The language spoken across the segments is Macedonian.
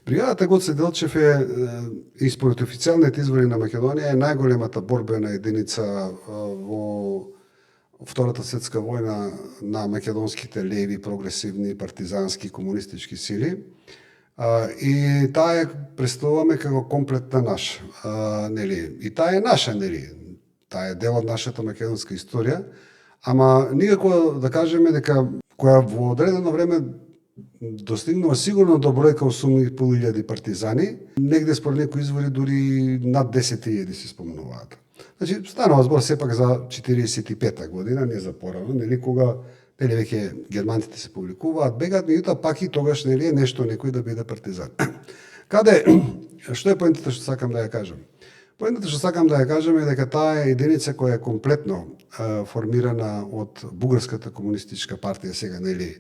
Бригадата Гоце Делчев е, и според официјалните извори на Македонија, е најголемата борбена единица во Втората светска војна на македонските леви, прогресивни, партизански, комунистички сили. И таа е представуваме како комплетна наша. Нели? И таа е наша, нели? Таа е дел од нашата македонска историја, ама никако да кажеме дека која во одредено време достигнува сигурно до бројка 8.500 партизани, негде според некои извори дури над 10.000 се спомнуваат. Значи, станува збор сепак за 45-та година, не за порано, нели, кога нели веќе германците се публикуваат, бегаат, меѓутоа пак и тогаш нели е нешто некој да биде партизан. Што е поентата што сакам да ја кажам? Поентата што сакам да ја кажам е дека таа е единица која е комплетно формирана од Бугарската комунистичка партија, сега нели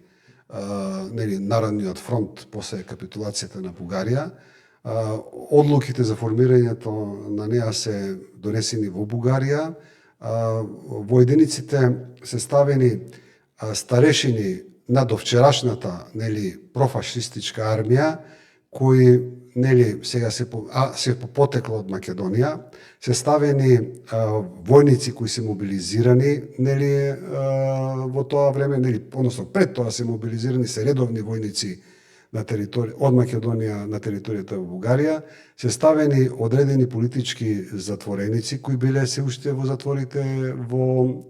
Народниот фронт после капитулацијата на Бугарија. Одлуките за формирањето на неа се донесени во Бугарија. Во единиците се ставени старешини на довчерашната профашистичка армија, кои сега се потекло од Македонија, се ставени војници кои се мобилизирани во тоа време, односно пред тоа се мобилизирани се редовни војници од Македонија на територијата во Бугарија, се ставени одредени политички затвореници кои биле се уште во затворите во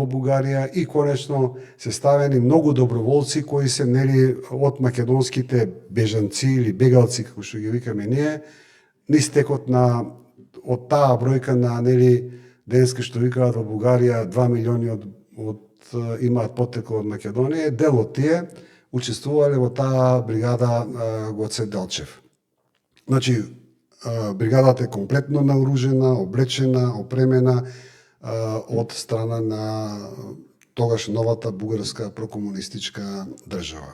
Бугарија и конечно се ставени многу доброволци кои се од македонските бежанци или бегалци, како што ги викаме ние, низ текот од таа бројка на денеска што викаат во Бугарија 2 милиони имаат потекло од Македонија, дел од тие учествувале во таа бригада Гоце Делчев. Значи, бригадата е комплетно наоружена, облечена, опремена од страна на тогаш новата бугарска прокомунистичка држава.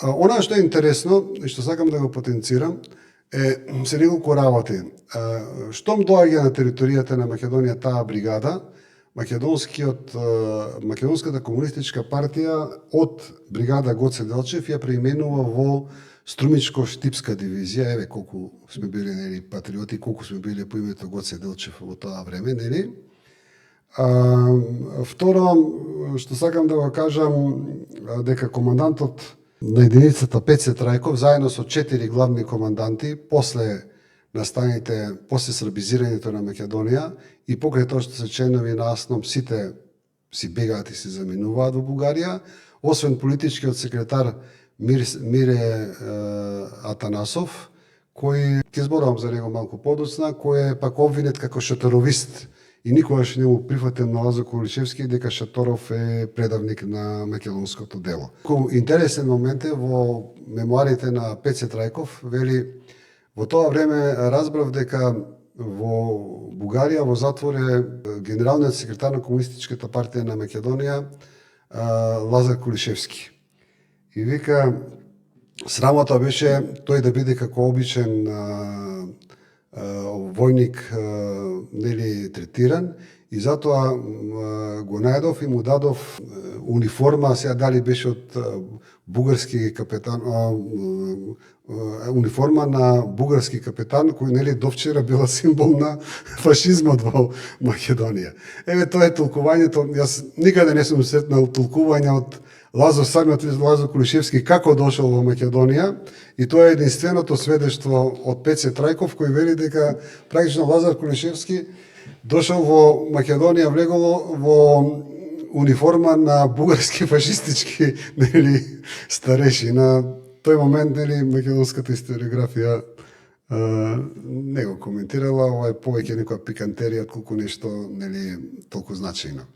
Она што е интересно и што сакам да го потенцирам се неколку работи. Штом доаѓа на територијата на Македонија таа бригада, Македонската комунистичка партија од бригада Гоце Делчев ја преименува во Струмичко-Штипска дивизија. Еве колку сме били патриоти, колку сме били по името Гоце Делчев во тоа време, нели? Второ, што сакам да го кажам, дека командантот на единицата Пеце Трајков, заедно со 4 главни команданти, после србизирањето на Македонија и покрај тоа што се членови на АСНОМ, сите си бегаат и се заминуваат во Бугарија, освен политичкиот секретар Мире Атанасов, кој, ќе зборувам за него малку подоцна, кој е пак обвинет како шаторовист и никогаш не му прифатен на Лазар Кулишевски дека Шаторов е предавник на македонското дело. Интересен момент е во мемуарите на Пеце Трајков, вели: во тоа време разбрав дека во Бугарија во затвор е генералниот секретар на Комунистичката партија на Македонија Лазар Кулишевски. И вика, срамота беше тој да биде како обичен војник третиран и затоа го најдов и му дадов униформа, сега дали беше од бугарски капетан, униформа на бугарски капетан, кој довчера била символ на фашизмот во Македонија. Еве тоа е толкувањето. Јас никаде не сум сретнал толкување од самиот Лазар Кулишевски како дошол во Македонија, и тоа е единственото сведештво од Пеце Трајков, кој вели дека практично Лазар Кулишевски дошол во Македонија, влегол во униформа на бугарски фашистички стареши. На тој момент македонската историографија не го коментирала, ова е повеќе некоја пикантерија, колку нешто толку значајно.